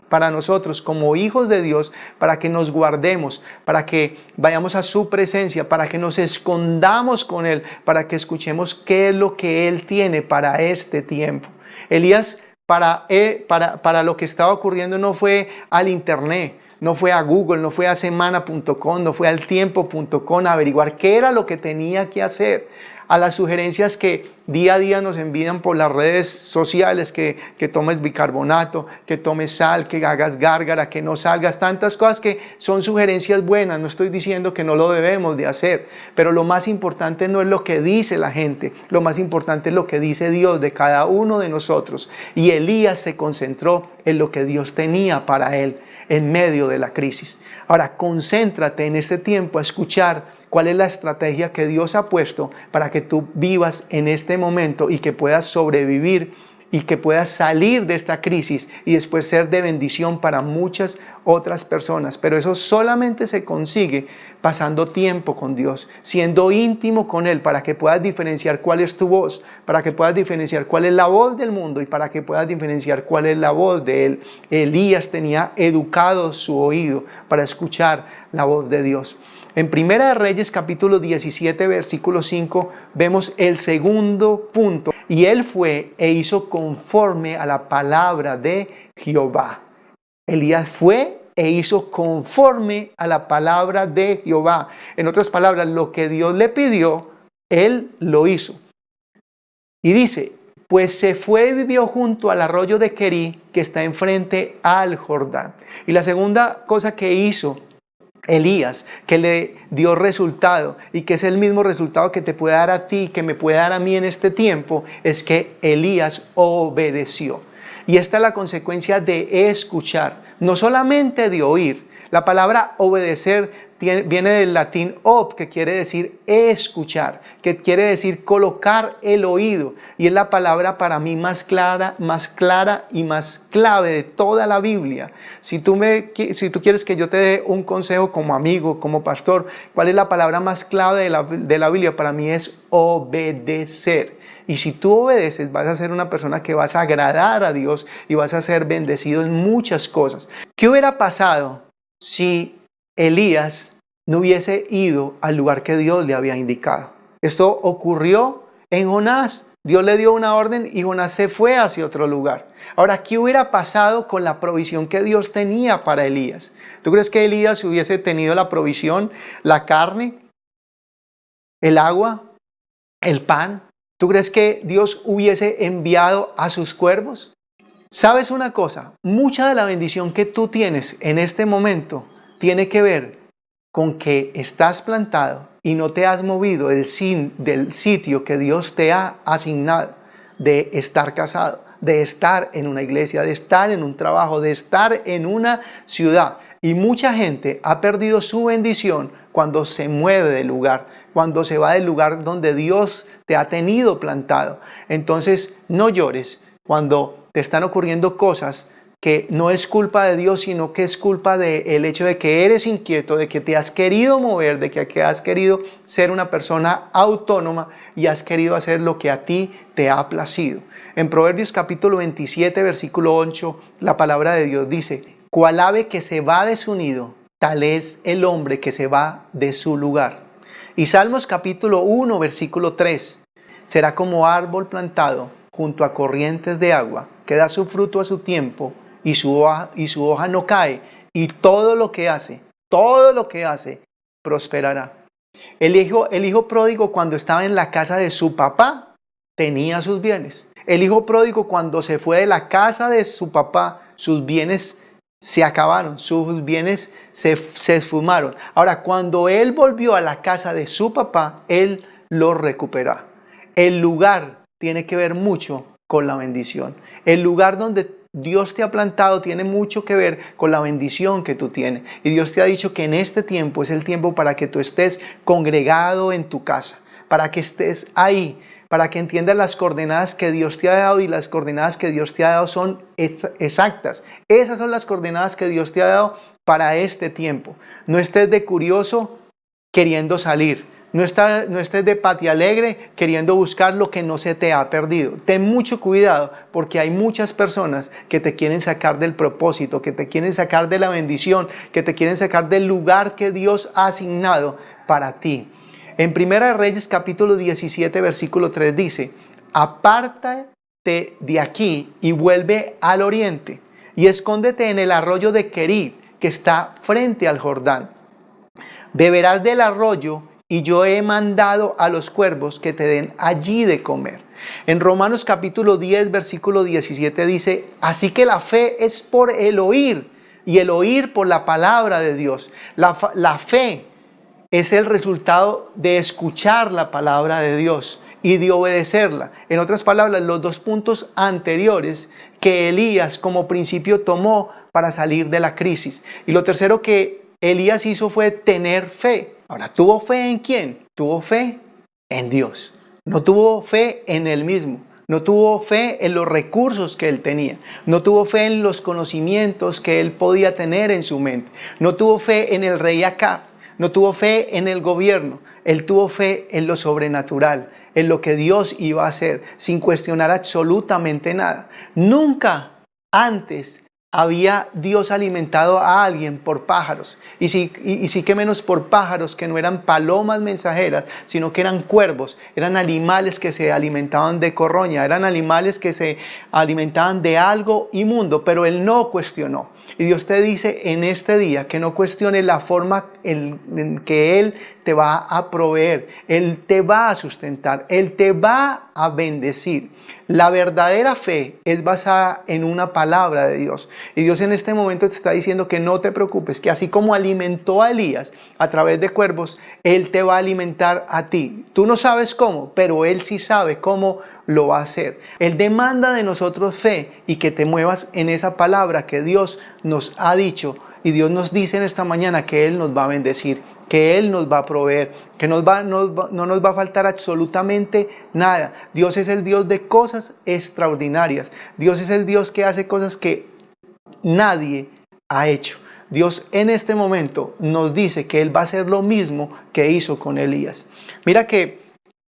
para nosotros como hijos de Dios, para que nos guardemos, para que vayamos a su presencia, para que nos escondamos con Él, para que escuchemos qué es lo que Él tiene para este tiempo. Elías, para lo que estaba ocurriendo, no fue al internet, no fue a Google, no fue a semana.com, no fue al tiempo.com a averiguar qué era lo que tenía que hacer. A las sugerencias que día a día nos envían por las redes sociales, que tomes bicarbonato, que tomes sal, que hagas gárgara, que no salgas, tantas cosas que son sugerencias buenas. No estoy diciendo que no lo debemos de hacer, pero lo más importante no es lo que dice la gente, lo más importante es lo que dice Dios de cada uno de nosotros. Y Elías se concentró en lo que Dios tenía para él en medio de la crisis. Ahora, concéntrate en este tiempo a escuchar cuál es la estrategia que Dios ha puesto para que tú vivas en este momento y que puedas sobrevivir y que puedas salir de esta crisis y después ser de bendición para muchas otras personas. Pero eso solamente se consigue pasando tiempo con Dios, siendo íntimo con Él, para que puedas diferenciar cuál es tu voz, para que puedas diferenciar cuál es la voz del mundo y para que puedas diferenciar cuál es la voz de Él. Elías tenía educado su oído para escuchar la voz de Dios. En Primera de Reyes capítulo 17 versículo 5 vemos el segundo punto. Y él fue e hizo conforme a la palabra de Jehová. Elías fue e hizo conforme a la palabra de Jehová. En otras palabras, lo que Dios le pidió, él lo hizo. Y dice, pues se fue y vivió junto al arroyo de Querí, que está enfrente al Jordán. Y la segunda cosa que hizo Elías, que le dio resultado y que es el mismo resultado que te puede dar a ti, que me puede dar a mí en este tiempo, es que Elías obedeció. Y esta es la consecuencia de escuchar, no solamente de oír. La palabra obedecer viene del latín ob, que quiere decir escuchar, que quiere decir colocar el oído. Y es la palabra para mí más clara y más clave de toda la Biblia. Si tú quieres que yo te dé un consejo como amigo, como pastor, ¿cuál es la palabra más clave de la Biblia? Para mí es obedecer. Y si tú obedeces, vas a ser una persona que vas a agradar a Dios y vas a ser bendecido en muchas cosas. ¿Qué hubiera pasado si Elías no hubiese ido al lugar que Dios le había indicado? Esto ocurrió en Jonás. Dios le dio una orden y Jonás se fue hacia otro lugar. Ahora, ¿qué hubiera pasado con la provisión que Dios tenía para Elías? ¿Tú crees que Elías hubiese tenido la provisión, la carne, el agua, el pan? ¿Tú crees que Dios hubiese enviado a sus cuervos? ¿Sabes una cosa? Mucha de la bendición que tú tienes en este momento tiene que ver con que estás plantado y no te has movido del sitio que Dios te ha asignado, de estar casado, de estar en una iglesia, de estar en un trabajo, de estar en una ciudad. Y mucha gente ha perdido su bendición cuando se mueve del lugar, cuando se va del lugar donde Dios te ha tenido plantado. Entonces, no llores cuando te están ocurriendo cosas que no es culpa de Dios, sino que es culpa del hecho de que eres inquieto, de que te has querido mover, de que has querido ser una persona autónoma y has querido hacer lo que a ti te ha placido. En Proverbios capítulo 27, versículo 8, la palabra de Dios dice: cual ave que se va de su nido, tal es el hombre que se va de su lugar. Y Salmos capítulo 1, versículo 3, será como árbol plantado junto a corrientes de agua, que da su fruto a su tiempo y su hoja no cae, y todo lo que hace, prosperará. El hijo pródigo, cuando estaba en la casa de su papá, tenía sus bienes. El hijo pródigo, cuando se fue de la casa de su papá, sus bienes se acabaron, sus bienes se esfumaron. Ahora, cuando él volvió a la casa de su papá, él lo recuperó. El lugar tiene que ver mucho con la bendición. El lugar donde Dios te ha plantado tiene mucho que ver con la bendición que tú tienes. Y Dios te ha dicho que en este tiempo es el tiempo para que tú estés congregado en tu casa, para que estés ahí, para que entiendas las coordenadas que Dios te ha dado, y las coordenadas que Dios te ha dado son exactas. Esas son las coordenadas que Dios te ha dado para este tiempo. No estés de curioso queriendo salir. No estés de patialegre queriendo buscar lo que no se te ha perdido. Ten mucho cuidado, porque hay muchas personas que te quieren sacar del propósito, que te quieren sacar de la bendición, que te quieren sacar del lugar que Dios ha asignado para ti. En Primera de Reyes capítulo 17 versículo 3 dice: apártate de aquí y vuelve al oriente, y escóndete en el arroyo de Querit, que está frente al Jordán. Beberás del arroyo, y yo he mandado a los cuervos que te den allí de comer. En Romanos capítulo 10 versículo 17 dice: así que la fe es por el oír, y el oír por la palabra de Dios. La fe es el resultado de escuchar la palabra de Dios y de obedecerla. En otras palabras, los dos puntos anteriores que Elías como principio tomó para salir de la crisis. Y lo tercero que Elías hizo fue tener fe. Ahora, ¿tuvo fe en quién? Tuvo fe en Dios. No tuvo fe en él mismo. No tuvo fe en los recursos que él tenía. No tuvo fe en los conocimientos que él podía tener en su mente. No tuvo fe en el rey Acab. No tuvo fe en el gobierno. Él tuvo fe en lo sobrenatural, en lo que Dios iba a hacer, sin cuestionar absolutamente nada. Nunca antes había Dios alimentado a alguien por pájaros. Y sí que menos por pájaros que no eran palomas mensajeras, sino que eran cuervos. Eran animales que se alimentaban de corroña, eran animales que se alimentaban de algo inmundo, pero él no cuestionó. Y Dios te dice en este día que no cuestiones la forma en que Él te va a proveer, Él te va a sustentar, Él te va a bendecir. La verdadera fe es basada en una palabra de Dios. Y Dios en este momento te está diciendo que no te preocupes, que así como alimentó a Elías a través de cuervos, Él te va a alimentar a ti. Tú no sabes cómo, pero Él sí sabe cómo lo va a hacer. Él demanda de nosotros fe y que te muevas en esa palabra que Dios nos ha dicho Y Dios nos dice en esta mañana que Él nos va a bendecir, que Él nos va a proveer, que no nos va a faltar absolutamente nada. Dios es el Dios de cosas extraordinarias. Dios es el Dios que hace cosas que nadie ha hecho. Dios en este momento nos dice que Él va a hacer lo mismo que hizo con Elías. Mira que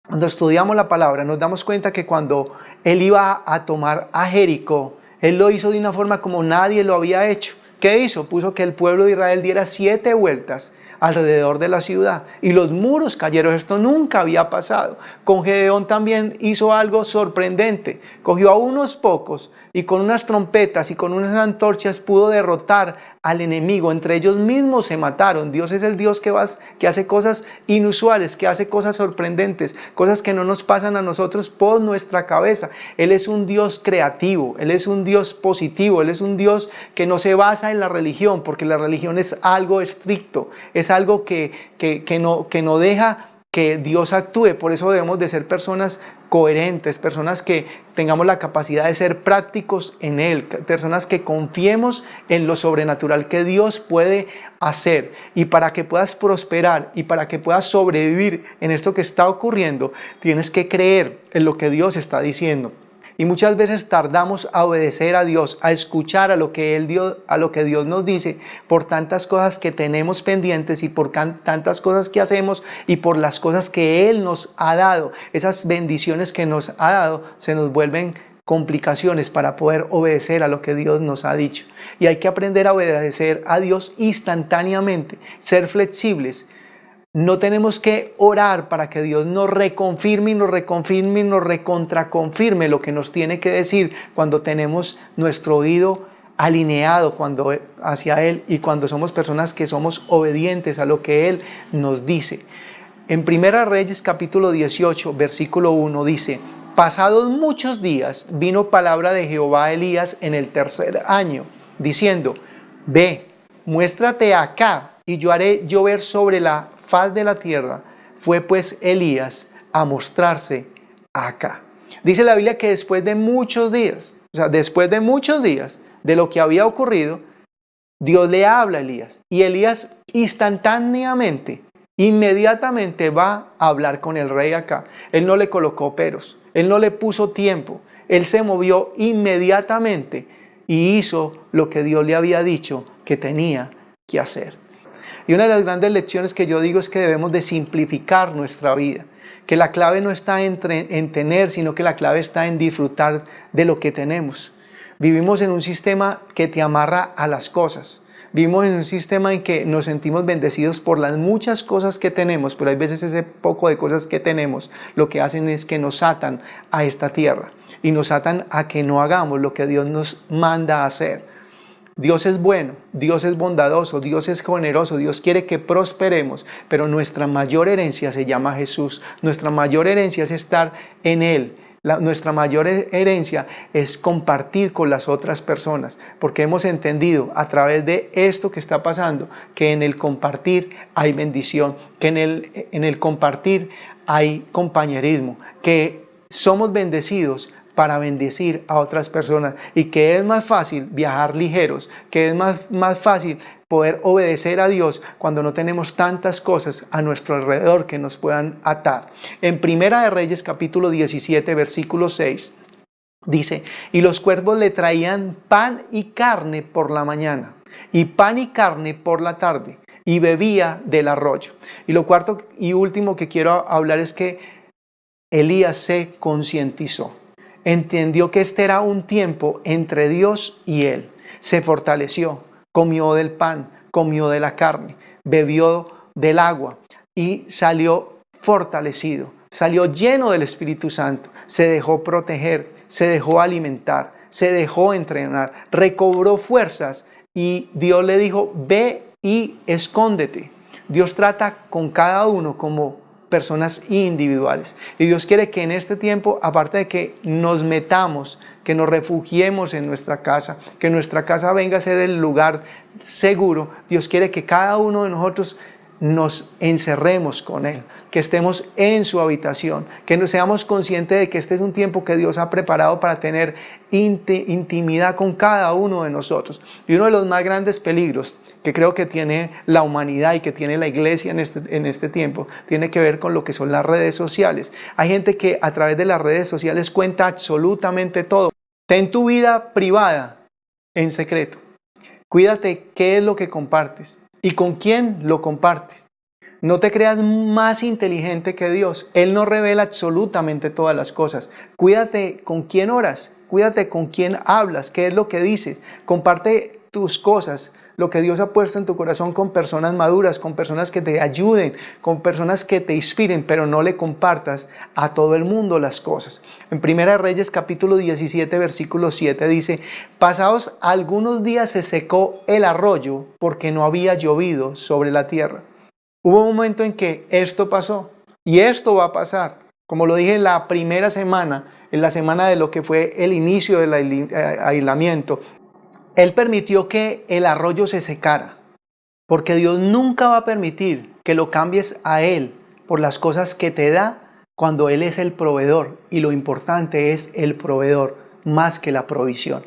cuando estudiamos la palabra nos damos cuenta que cuando Él iba a tomar a Jericó, Él lo hizo de una forma como nadie lo había hecho. ¿Qué hizo? Puso que el pueblo de Israel diera 7 vueltas alrededor de la ciudad y los muros cayeron. Esto nunca había pasado. Con Gedeón también hizo algo sorprendente. Cogió a unos pocos y con unas trompetas y con unas antorchas pudo derrotar al enemigo. Entre ellos mismos se mataron. Dios es el Dios que hace cosas inusuales, que hace cosas sorprendentes, cosas que no nos pasan a nosotros por nuestra cabeza. Él es un Dios creativo, Él es un Dios positivo, Él es un Dios que no se basa en la religión, porque la religión es algo estricto, es algo que no deja que Dios actúe. Por eso debemos de ser personas coherentes, personas que tengamos la capacidad de ser prácticos en Él, personas que confiemos en lo sobrenatural que Dios puede hacer. Y para que puedas prosperar y para que puedas sobrevivir en esto que está ocurriendo, tienes que creer en lo que Dios está diciendo. Y muchas veces tardamos a obedecer a Dios, a escuchar a lo que Dios nos dice por tantas cosas que tenemos pendientes y por tantas cosas que hacemos y por las cosas que Él nos ha dado. Esas bendiciones que nos ha dado se nos vuelven complicaciones para poder obedecer a lo que Dios nos ha dicho. Y hay que aprender a obedecer a Dios instantáneamente, ser flexibles. No tenemos que orar para que Dios nos reconfirme y nos recontraconfirme lo que nos tiene que decir cuando tenemos nuestro oído alineado hacia Él y cuando somos personas que somos obedientes a lo que Él nos dice. En 1 Reyes capítulo 18 versículo 1 dice: pasados muchos días vino palabra de Jehová a Elías en el 3er año, diciendo: ve, muéstrate acá y yo haré llover sobre la faz de la tierra. Fue pues Elías a mostrarse acá. Dice la Biblia que después de muchos días, de lo que había ocurrido, Dios le habla a Elías. Y Elías inmediatamente va a hablar con el rey acá. Él no le colocó peros, él no le puso tiempo. Él se movió inmediatamente y hizo lo que Dios le había dicho que tenía que hacer. Y una de las grandes lecciones que yo digo es que debemos de simplificar nuestra vida, que la clave no está en tener, sino que la clave está en disfrutar de lo que tenemos. Vivimos en un sistema que te amarra a las cosas. Vivimos en un sistema en que nos sentimos bendecidos por las muchas cosas que tenemos, pero hay veces ese poco de cosas que tenemos lo que hacen es que nos atan a esta tierra y nos atan a que no hagamos lo que Dios nos manda a hacer. Dios es bueno, Dios es bondadoso, Dios es generoso, Dios quiere que prosperemos, pero nuestra mayor herencia se llama Jesús. Nuestra mayor herencia es estar en Él. Nuestra mayor herencia es compartir con las otras personas, porque hemos entendido a través de esto que está pasando que en el compartir hay bendición, que en el compartir hay compañerismo, que somos bendecidos para bendecir a otras personas y que es más fácil viajar ligeros, que es más fácil poder obedecer a Dios cuando no tenemos tantas cosas a nuestro alrededor que nos puedan atar. En 1 Reyes capítulo 17 versículo 6 dice: y los cuervos le traían pan y carne por la mañana y pan y carne por la tarde y bebía del arroyo. Y lo cuarto y último que quiero hablar es que Elías se concientizó. Entendió que este era un tiempo entre Dios y él. Se fortaleció, comió del pan, comió de la carne, bebió del agua y salió fortalecido, salió lleno del Espíritu Santo, se dejó proteger, se dejó alimentar, se dejó entrenar, recobró fuerzas y Dios le dijo: ve y escóndete. Dios trata con cada uno como personas individuales. Y Dios quiere que en este tiempo, aparte de que nos metamos, que nos refugiemos en nuestra casa, que nuestra casa venga a ser el lugar seguro, Dios quiere que cada uno de nosotros nos encerremos con Él, que estemos en su habitación, que nos seamos conscientes de que este es un tiempo que Dios ha preparado para tener intimidad con cada uno de nosotros. Y uno de los más grandes peligros que creo que tiene la humanidad y que tiene la iglesia en este tiempo, tiene que ver con lo que son las redes sociales. Hay gente que a través de las redes sociales cuenta absolutamente todo. Ten tu vida privada en secreto. Cuídate qué es lo que compartes y con quién lo compartes. No te creas más inteligente que Dios. Él no revela absolutamente todas las cosas. Cuídate con quién oras, cuídate con quién hablas, qué es lo que dices. Comparte tus cosas, lo que Dios ha puesto en tu corazón con personas maduras, con personas que te ayuden, con personas que te inspiren, pero no le compartas a todo el mundo las cosas. En Primera de Reyes capítulo 17 versículo 7 dice: pasados algunos días se secó el arroyo porque no había llovido sobre la tierra. Hubo un momento en que esto pasó y esto va a pasar. Como lo dije en la primera semana, en la semana de lo que fue el inicio del aislamiento, Él permitió que el arroyo se secara, porque Dios nunca va a permitir que lo cambies a Él por las cosas que te da cuando Él es el proveedor, y lo importante es el proveedor más que la provisión.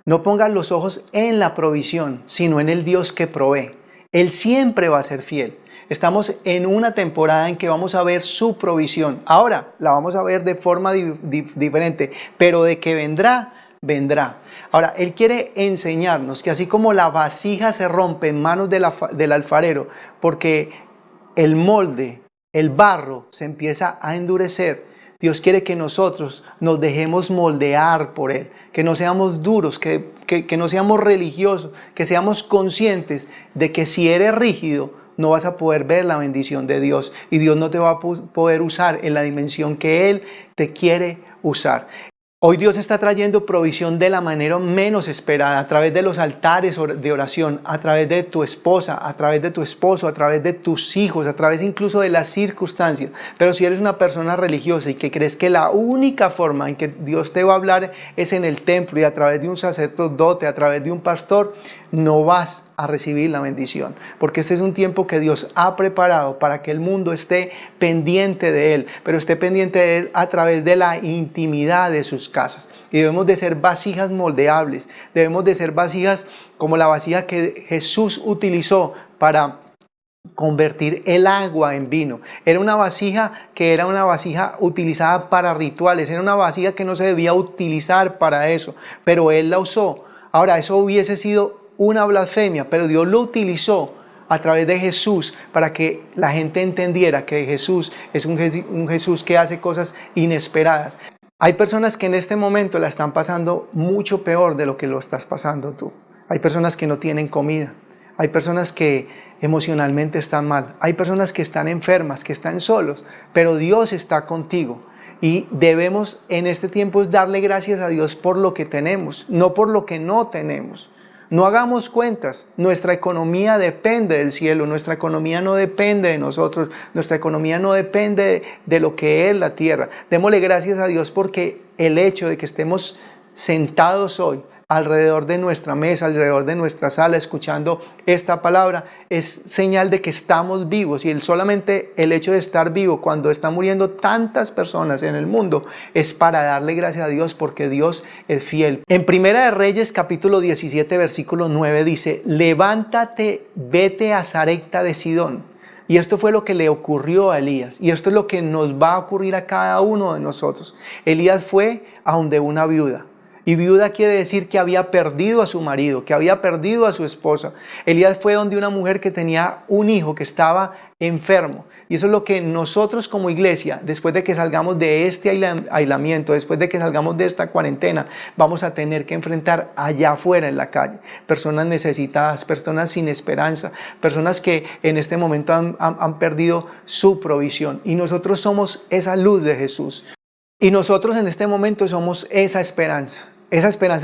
No pongas los ojos en la provisión, sino en el Dios que provee. Él siempre va a ser fiel. Estamos en una temporada en que vamos a ver su provisión. Ahora la vamos a ver de forma diferente, pero de que vendrá, vendrá. Ahora, Él quiere enseñarnos que así como la vasija se rompe en manos del alfarero, porque el molde, el barro se empieza a endurecer, Dios quiere que nosotros nos dejemos moldear por Él, que no seamos duros, que no seamos religiosos, que seamos conscientes de que si eres rígido, no vas a poder ver la bendición de Dios y Dios no te va a poder usar en la dimensión que Él te quiere usar. Hoy Dios está trayendo provisión de la manera menos esperada, a través de los altares de oración, a través de tu esposa, a través de tu esposo, a través de tus hijos, a través incluso de las circunstancias. Pero si eres una persona religiosa y que crees que la única forma en que Dios te va a hablar es en el templo y a través de un sacerdote, a través de un pastor, no vas a recibir la bendición, porque este es un tiempo que Dios ha preparado para que el mundo esté pendiente de Él, pero esté pendiente de Él a través de la intimidad de sus casas. Y debemos de ser vasijas moldeables, debemos de ser vasijas como la vasija que Jesús utilizó para convertir el agua en vino. Era una vasija que era una vasija utilizada para rituales, era una vasija que no se debía utilizar para eso, pero Él la usó. Ahora, eso hubiese sido una blasfemia, pero Dios lo utilizó a través de Jesús para que la gente entendiera que Jesús es un Jesús que hace cosas inesperadas. Hay personas que en este momento la están pasando mucho peor de lo que lo estás pasando tú. Hay personas que no tienen comida, hay personas que emocionalmente están mal, hay personas que están enfermas, que están solos, pero Dios está contigo. Y debemos en este tiempo darle gracias a Dios por lo que tenemos, no por lo que no tenemos. No hagamos cuentas, nuestra economía depende del cielo, nuestra economía no depende de nosotros, nuestra economía no depende de lo que es la tierra. Démosle gracias a Dios porque el hecho de que estemos sentados hoy alrededor de nuestra mesa, alrededor de nuestra sala, escuchando esta palabra, es señal de que estamos vivos. Y solamente el hecho de estar vivo cuando están muriendo tantas personas en el mundo es para darle gracias a Dios, porque Dios es fiel. En Primera de Reyes capítulo 17 versículo 9 dice: levántate, vete a Sarepta de Sidón. Y esto fue lo que le ocurrió a Elías, y esto es lo que nos va a ocurrir a cada uno de nosotros. Elías fue a donde una viuda. Y viuda quiere decir que había perdido a su marido, que había perdido a su esposa. Elías fue donde una mujer que tenía un hijo que estaba enfermo. Y eso es lo que nosotros como iglesia, después de que salgamos de este aislamiento, después de que salgamos de esta cuarentena, vamos a tener que enfrentar allá afuera en la calle. Personas necesitadas, personas sin esperanza, personas que en este momento han perdido su provisión. Y nosotros somos esa luz de Jesús. Y nosotros en este momento somos esa esperanza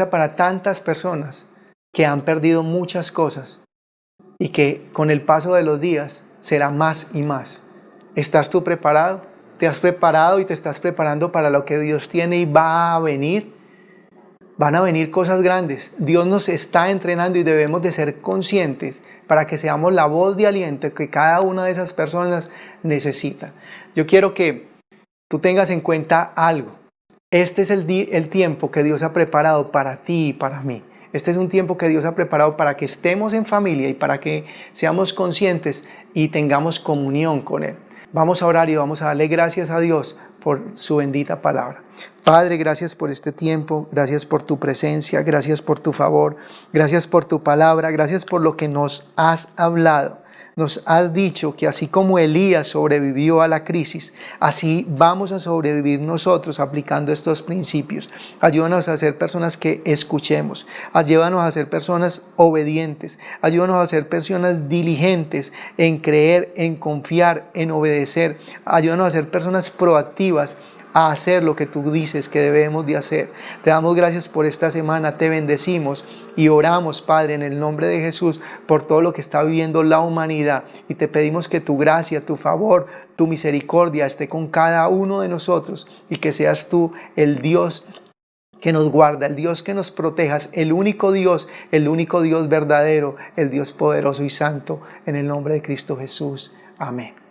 para tantas personas que han perdido muchas cosas y que con el paso de los días será más y más. ¿Estás tú preparado? ¿Te has preparado y te estás preparando para lo que Dios tiene y va a venir? Van a venir cosas grandes. Dios nos está entrenando y debemos de ser conscientes para que seamos la voz de aliento que cada una de esas personas necesita. Yo quiero que tú tengas en cuenta algo. Este es el tiempo que Dios ha preparado para ti y para mí. Este es un tiempo que Dios ha preparado para que estemos en familia y para que seamos conscientes y tengamos comunión con Él. Vamos a orar y vamos a darle gracias a Dios por su bendita palabra. Padre, gracias por este tiempo, gracias por tu presencia, gracias por tu favor, gracias por tu palabra, gracias por lo que nos has hablado. Nos has dicho que así como Elías sobrevivió a la crisis, así vamos a sobrevivir nosotros aplicando estos principios. Ayúdanos a ser personas que escuchemos, ayúdanos a ser personas obedientes, ayúdanos a ser personas diligentes en creer, en confiar, en obedecer, ayúdanos a ser personas proactivas, a hacer lo que tú dices que debemos de hacer. Te damos gracias por esta semana, te bendecimos y oramos, Padre, en el nombre de Jesús, por todo lo que está viviendo la humanidad, y te pedimos que tu gracia, tu favor, tu misericordia esté con cada uno de nosotros, y que seas tú el Dios que nos guarda, el Dios que nos protejas, el único Dios verdadero, el Dios poderoso y santo, en el nombre de Cristo Jesús. Amén.